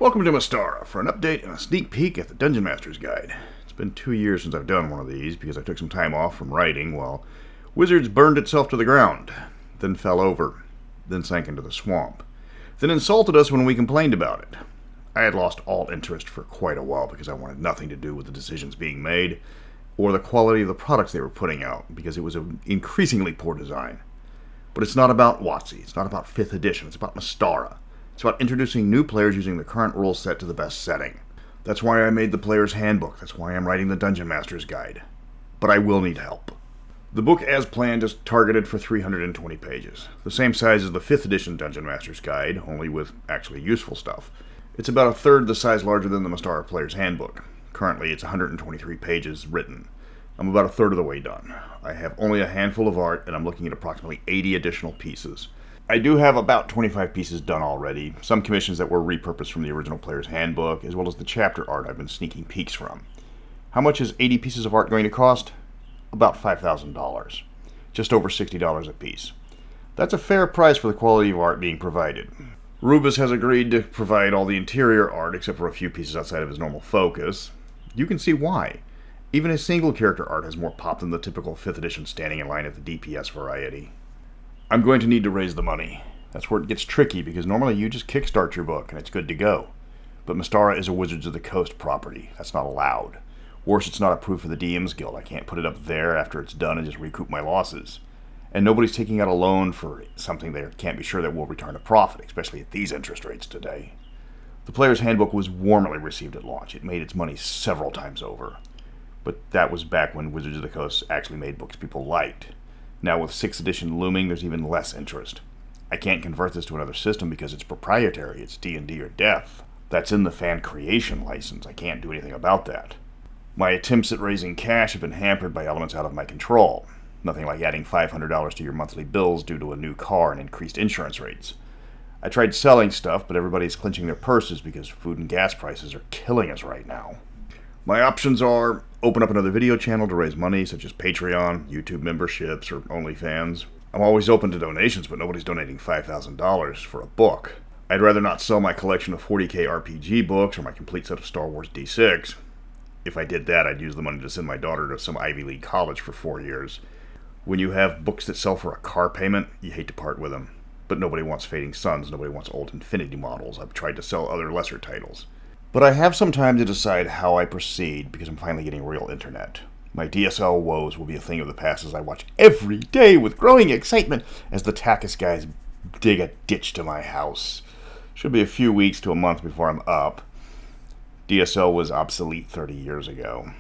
Welcome to Mystara for an update and a sneak peek at the Dungeon Master's Guide. It's been 2 years since I've done one of these because I took some time off from writing while Wizards burned itself to the ground, then fell over, then sank into the swamp, then insulted us when we complained about it. I had lost all interest for quite a while because I wanted nothing to do with the decisions being made or the quality of the products they were putting out because it was an increasingly poor design. But it's not about WotC, it's not about 5th edition, it's about Mystara. It's about introducing new players using the current rule set to the best setting. That's why I made the Player's Handbook. That's why I'm writing the Dungeon Master's Guide. But I will need help. The book, as planned, is targeted for 320 pages. The same size as the 5th edition Dungeon Master's Guide, only with actually useful stuff. It's about a third the size larger than the Mystara Player's Handbook. Currently, it's 123 pages written. I'm about a third of the way done. I have only a handful of art, and I'm looking at approximately 80 additional pieces. I do have about 25 pieces done already, some commissions that were repurposed from the original Player's Handbook, as well as the chapter art I've been sneaking peeks from. How much is 80 pieces of art going to cost? About $5,000. Just over $60 a piece. That's a fair price for the quality of art being provided. Rubus has agreed to provide all the interior art except for a few pieces outside of his normal focus. You can see why. Even his single character art has more pop than the typical 5th edition standing in line at the DPS variety. I'm going to need to raise the money. That's where it gets tricky, because normally you just kickstart your book and it's good to go. But Mystara is a Wizards of the Coast property. That's not allowed. Worse, it's not approved for the DM's Guild. I can't put it up there after it's done and just recoup my losses. And nobody's taking out a loan for something they can't be sure that will return a profit, especially at these interest rates today. The Player's Handbook was warmly received at launch. It made its money several times over. But that was back when Wizards of the Coast actually made books people liked. Now with 6th edition looming, there's even less interest. I can't convert this to another system because it's proprietary. It's D&D or death. That's in the fan creation license. I can't do anything about that. My attempts at raising cash have been hampered by elements out of my control. Nothing like adding $500 to your monthly bills due to a new car and increased insurance rates. I tried selling stuff, but everybody's clenching their purses because food and gas prices are killing us right now. My options are open up another video channel to raise money, such as Patreon, YouTube memberships, or OnlyFans. I'm always open to donations, but nobody's donating $5,000 for a book. I'd rather not sell my collection of 40k RPG books or my complete set of Star Wars D6. If I did that, I'd use the money to send my daughter to some Ivy League college for 4 years. When you have books that sell for a car payment, you hate to part with them. But nobody wants Fading Suns, nobody wants old Infinity models. I've tried to sell other lesser titles. But I have some time to decide how I proceed because I'm finally getting real internet. My DSL woes will be a thing of the past as I watch every day with growing excitement as the Tarpis guys dig a ditch to my house. Should be a few weeks to a month before I'm up. DSL was obsolete 30 years ago.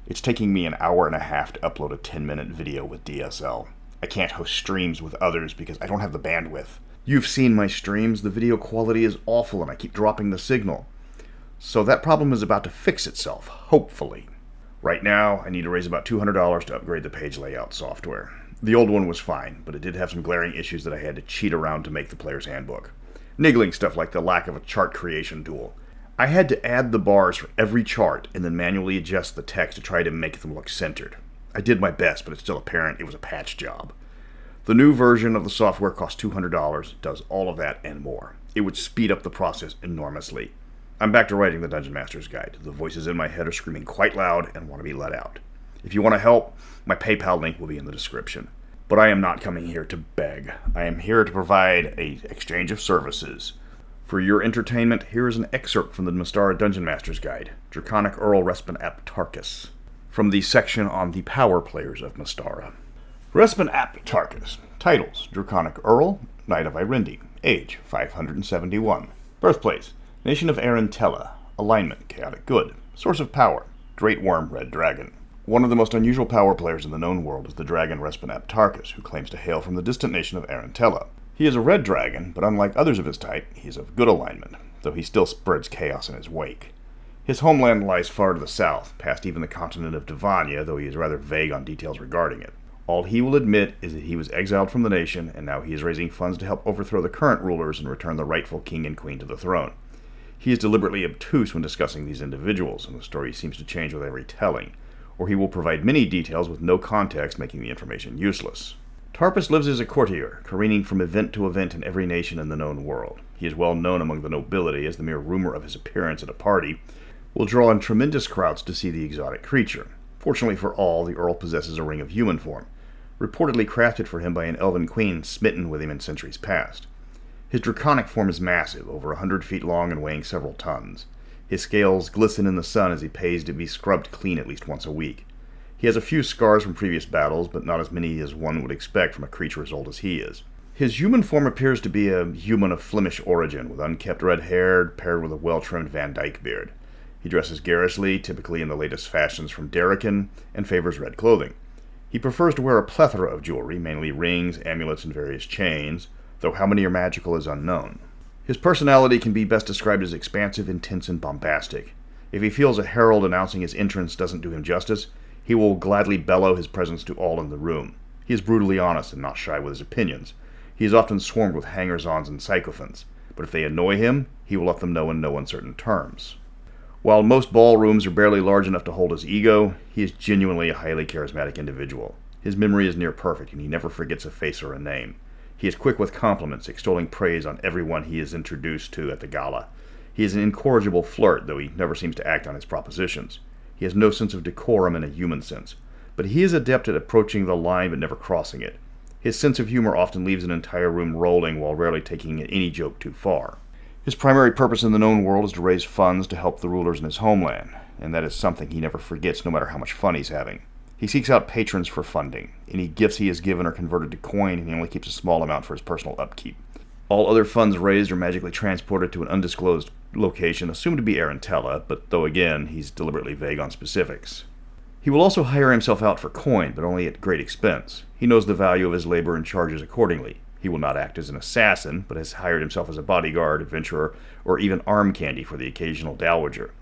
It's taking me an hour and a half to upload a 10-minute video with DSL. I can't host streams with others because I don't have the bandwidth. You've seen my streams. The video quality is awful and I keep dropping the signal. So that problem is about to fix itself, hopefully. Right now, I need to raise about $200 to upgrade the page layout software. The old one was fine, but it did have some glaring issues that I had to cheat around to make the Player's Handbook. Niggling stuff like the lack of a chart creation tool. I had to add the bars for every chart and then manually adjust the text to try to make them look centered. I did my best, but it's still apparent it was a patch job. The new version of the software costs $200, does all of that and more. It would speed up the process enormously. I'm back to writing the Dungeon Master's Guide. The voices in my head are screaming quite loud and want to be let out. If you want to help, my PayPal link will be in the description. But I am not coming here to beg. I am here to provide an exchange of services. For your entertainment, here is an excerpt from the Mystara Dungeon Master's Guide, Draconic Earl Respen-Ak Tarpis, from the section on the power players of Mystara. Respen-Ak Tarpis. Titles: Draconic Earl, Knight of Irendi. Age: 571. Birthplace: Nation of Arentella. Alignment: Chaotic Good. Source of Power: Great Worm Red Dragon. One of the most unusual power players in the known world is the dragon Respen-Ak Tarpis, who claims to hail from the distant nation of Arentella. He is a red dragon, but unlike others of his type, he is of good alignment, though he still spreads chaos in his wake. His homeland lies far to the south, past even the continent of Devania, though he is rather vague on details regarding it. All he will admit is that he was exiled from the nation, and now he is raising funds to help overthrow the current rulers and return the rightful king and queen to the throne. He is deliberately obtuse when discussing these individuals, and the story seems to change with every telling, or he will provide many details with no context, making the information useless. Tarpis lives as a courtier, careening from event to event in every nation in the known world. He He is well known among the nobility, as the mere rumor of his appearance at a party will draw in tremendous crowds to see the exotic creature. Fortunately for all, the Earl possesses a ring of human form, reportedly crafted for him by an elven queen smitten with him in centuries past. His draconic form is massive, over 100 feet long and weighing several tons. His scales glisten in the sun as he pays to be scrubbed clean at least once a week. He has a few scars from previous battles, but not as many as one would expect from a creature as old as he is. His human form appears to be a human of Flemish origin, with unkempt red hair paired with a well-trimmed Van Dyke beard. He dresses garishly, typically in the latest fashions from Draconic, and favors red clothing. He prefers to wear a plethora of jewelry, mainly rings, amulets, and various chains, though how many are magical is unknown. His personality can be best described as expansive, intense, and bombastic. If he feels a herald announcing his entrance doesn't do him justice, he will gladly bellow his presence to all in the room. He is brutally honest and not shy with his opinions. He is often swarmed with hangers-ons and sycophants, but if they annoy him, he will let them know in no uncertain terms. While most ballrooms are barely large enough to hold his ego, he is genuinely a highly charismatic individual. His memory is near perfect, and he never forgets a face or a name. He is quick with compliments, extolling praise on everyone he is introduced to at the gala. He is an incorrigible flirt, though he never seems to act on his propositions. He has no sense of decorum in a human sense, but he is adept at approaching the line but never crossing it. His sense of humor often leaves an entire room rolling while rarely taking any joke too far. His primary purpose in the known world is to raise funds to help the rulers in his homeland, and that is something he never forgets no matter how much fun he's having. He seeks out patrons for funding. Any gifts he is given are converted to coin, and he only keeps a small amount for his personal upkeep. All other funds raised are magically transported to an undisclosed location, assumed to be Arentella, but though again, he's deliberately vague on specifics. He will also hire himself out for coin, but only at great expense. He knows the value of his labor and charges accordingly. He will not act as an assassin, but has hired himself as a bodyguard, adventurer, or even arm candy for the occasional dowager.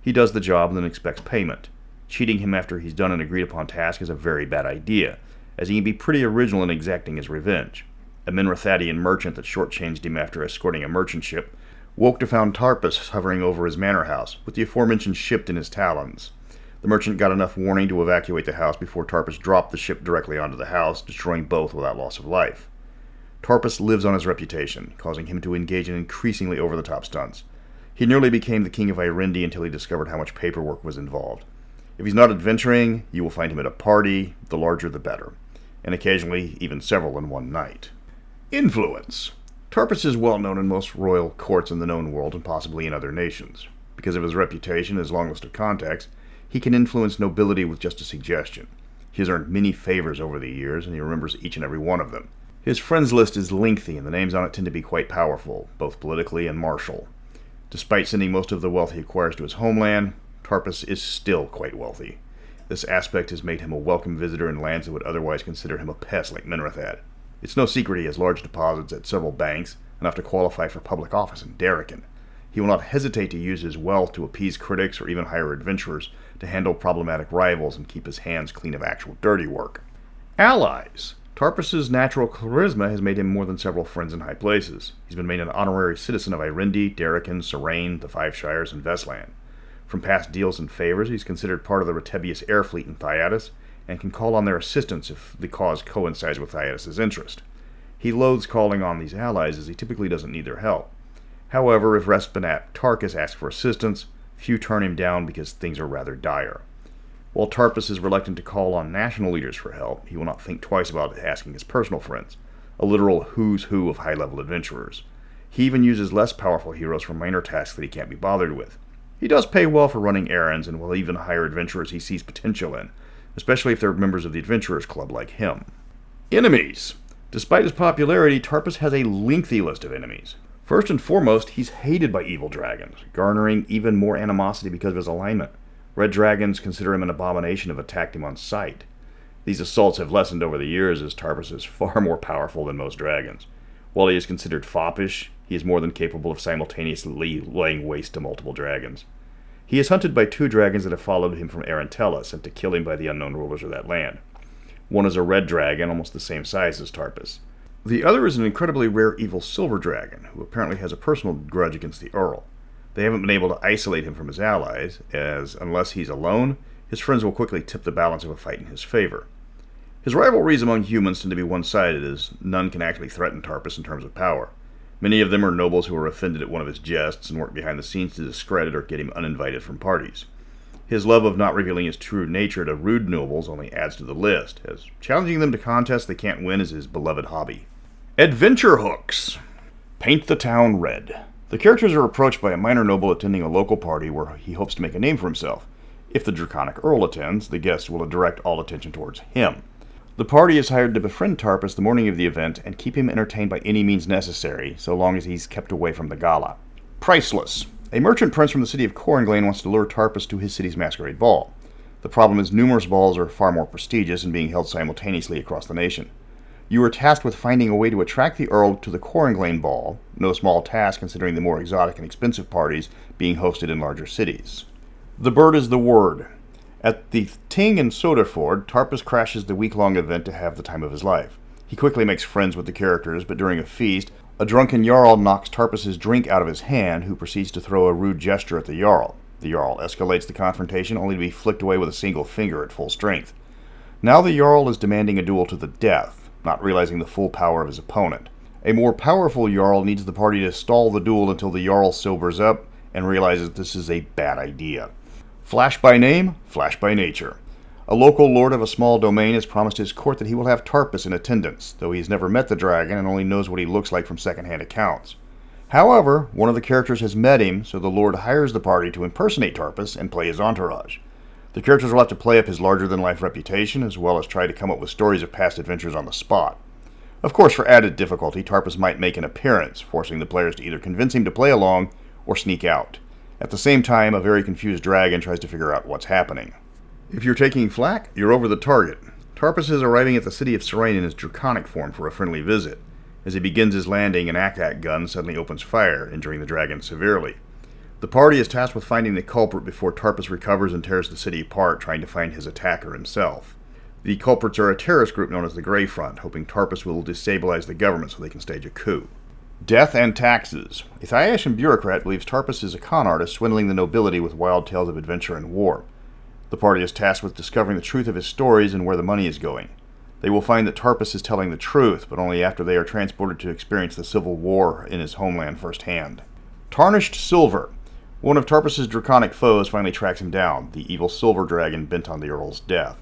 He does the job and then expects payment. Cheating him after he's done an agreed-upon task is a very bad idea, as he can be pretty original in exacting his revenge. A Minrathadian merchant that shortchanged him after escorting a merchant ship woke to find Tarpis hovering over his manor house, with the aforementioned ship in his talons. The merchant got enough warning to evacuate the house before Tarpis dropped the ship directly onto the house, destroying both without loss of life. Tarpis lives on his reputation, causing him to engage in increasingly over-the-top stunts. He nearly became the king of Irendi until he discovered how much paperwork was involved. If he's not adventuring, you will find him at a party, the larger the better, and occasionally even several in one night. Influence. Tarpis is well known in most royal courts in the known world and possibly in other nations. Because of his reputation and his long list of contacts, he can influence nobility with just a suggestion. He has earned many favors over the years, and he remembers each and every one of them. His friends list is lengthy, and the names on it tend to be quite powerful, both politically and martial. Despite sending most of the wealth he acquires to his homeland, Tarpis is still quite wealthy. This aspect has made him a welcome visitor in lands that would otherwise consider him a pest like Minrathad. It's no secret he has large deposits at several banks, enough to qualify for public office in Draconic. He will not hesitate to use his wealth to appease critics or even hire adventurers to handle problematic rivals and keep his hands clean of actual dirty work. Allies. Tarpis' natural charisma has made him more than several friends in high places. He's been made an honorary citizen of Irendi, Draconic, Serain, the Five Shires, and Vestland. From past deals and favors, he's considered part of the Retebius air fleet in Thyatis, and can call on their assistance if the cause coincides with Thyatis' interest. He loathes calling on these allies, as he typically doesn't need their help. However, if Respen-Ak Tarkus asks for assistance, few turn him down because things are rather dire. While Tarpis is reluctant to call on national leaders for help, he will not think twice about asking his personal friends, a literal who's who of high-level adventurers. He even uses less powerful heroes for minor tasks that he can't be bothered with. He does pay well for running errands, and will even hire adventurers he sees potential in, especially if they're members of the Adventurers Club like him. Enemies. Despite his popularity, Tarpis has a lengthy list of enemies. First and foremost, he's hated by evil dragons, garnering even more animosity because of his alignment. Red dragons consider him an abomination and have attacked him on sight. These assaults have lessened over the years, as Tarpis is far more powerful than most dragons. While he is considered foppish, he is more than capable of simultaneously laying waste to multiple dragons. He is hunted by 2 dragons that have followed him from Arentella, sent to kill him by the unknown rulers of that land. One is a red dragon, almost the same size as Tarpis. The other is an incredibly rare evil silver dragon, who apparently has a personal grudge against the Earl. They haven't been able to isolate him from his allies, as, unless he's alone, his friends will quickly tip the balance of a fight in his favor. His rivalries among humans tend to be one-sided, as none can actually threaten Tarpis in terms of power. Many of them are nobles who are offended at one of his jests and work behind the scenes to discredit or get him uninvited from parties. His love of not revealing his true nature to rude nobles only adds to the list, as challenging them to contests they can't win is his beloved hobby. Adventure hooks. Paint the town red. The characters are approached by a minor noble attending a local party where he hopes to make a name for himself. If the Draconic Earl attends, the guests will direct all attention towards him. The party is hired to befriend Tarpis the morning of the event and keep him entertained by any means necessary, so long as he's kept away from the gala. Priceless. A merchant prince from the city of Cornglain wants to lure Tarpis to his city's masquerade ball. The problem is numerous balls are far more prestigious and being held simultaneously across the nation. You are tasked with finding a way to attract the Earl to the Cornglain ball, no small task considering the more exotic and expensive parties being hosted in larger cities. The bird is the word. At the Ting and Soderford, Tarpis crashes the week-long event to have the time of his life. He quickly makes friends with the characters, but during a feast, a drunken Jarl knocks Tarpis' drink out of his hand, who proceeds to throw a rude gesture at the Jarl. The Jarl escalates the confrontation, only to be flicked away with a single finger at full strength. Now the Jarl is demanding a duel to the death, not realizing the full power of his opponent. A more powerful Jarl needs the party to stall the duel until the Jarl sobers up and realizes this is a bad idea. Flash by name, flash by nature. A local lord of a small domain has promised his court that he will have Tarpis in attendance, though he has never met the dragon and only knows what he looks like from second-hand accounts. However, one of the characters has met him, so the lord hires the party to impersonate Tarpis and play his entourage. The characters will have to play up his larger-than-life reputation, as well as try to come up with stories of past adventures on the spot. Of course, for added difficulty, Tarpis might make an appearance, forcing the players to either convince him to play along or sneak out. At the same time, a very confused dragon tries to figure out what's happening. If you're taking flak, you're over the target. Tarpis is arriving at the city of Serene in his Draconic form for a friendly visit. As he begins his landing, an Ak gun suddenly opens fire, injuring the dragon severely. The party is tasked with finding the culprit before Tarpis recovers and tears the city apart, trying to find his attacker himself. The culprits are a terrorist group known as the Grey Front, hoping Tarpis will destabilize the government so they can stage a coup. Death and taxes. A Thyashian bureaucrat believes Tarpis is a con artist swindling the nobility with wild tales of adventure and war. The party is tasked with discovering the truth of his stories and where the money is going. They will find that Tarpis is telling the truth, but only after they are transported to experience the civil war in his homeland firsthand. Tarnished Silver. One of Tarpis' draconic foes finally tracks him down, the evil silver dragon bent on the Earl's death.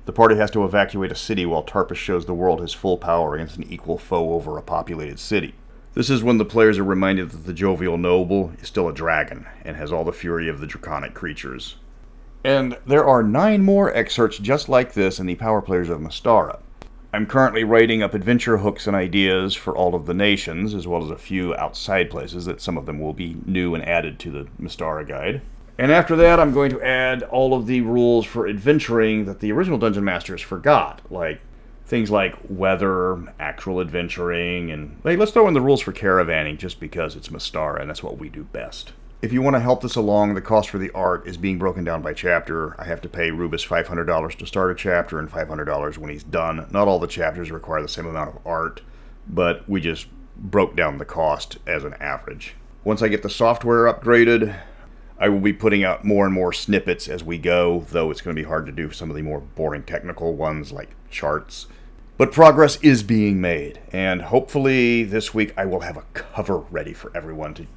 The party has to evacuate a city while Tarpis shows the world his full power against an equal foe over a populated city. This is when the players are reminded that the jovial noble is still a dragon, and has all the fury of the draconic creatures. And there are 9 more excerpts just like this in the Power Players of Mystara. I'm currently writing up adventure hooks and ideas for all of the nations, as well as a few outside places that some of them will be new and added to the Mystara guide. And after that, I'm going to add all of the rules for adventuring that the original Dungeon Masters forgot, like things like weather, actual adventuring, and hey, let's throw in the rules for caravanning just because it's Mystara and that's what we do best. If you want to help this along, the cost for the art is being broken down by chapter. I have to pay Rubus $500 to start a chapter and $500 when he's done. Not all the chapters require the same amount of art, but we just broke down the cost as an average. Once I get the software upgraded, I will be putting out more and more snippets as we go, though it's going to be hard to do some of the more boring technical ones like charts. But progress is being made, and hopefully this week I will have a cover ready for everyone to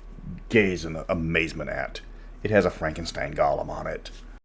gaze in amazement at. It has a Frankenstein golem on it.